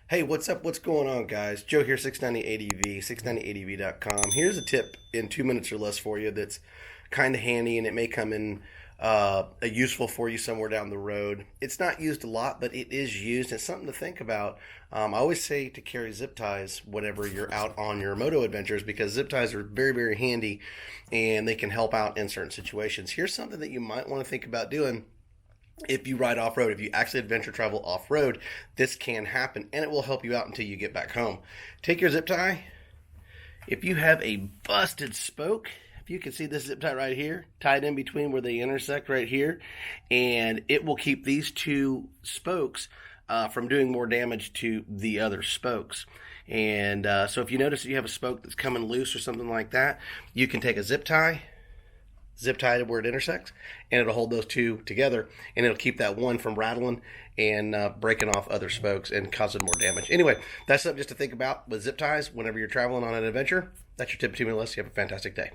Hey, what's up? What's going on, guys? Joe here, 690ADV, 690ADV.com. Here's a tip in 2 minutes or less for you that's kind of handy, and it may come in useful for you somewhere down the road. It's not used a lot, but it is used. It's something to think about. I always say to carry zip ties whenever you're out on your moto adventures because zip ties are very, very handy, and they can help out in certain situations. Here's something that you might want to think about doing. If you ride off-road, if you actually adventure travel off-road, this can happen, and it will help you out until you get back home. Take your zip tie. If you have a busted spoke, if you can see this zip tie right here, tied in between where they intersect right here, and it will keep these two spokes from doing more damage to the other spokes. And so if you notice that you have a spoke that's coming loose or something like that, you can take a zip tie to where it intersects, and it'll hold those two together, and it'll keep that one from rattling and breaking off other spokes and causing more damage. Anyway, that's something just to think about with zip ties whenever you're traveling on an adventure. That's your tip of 2 minutes. You have a fantastic day.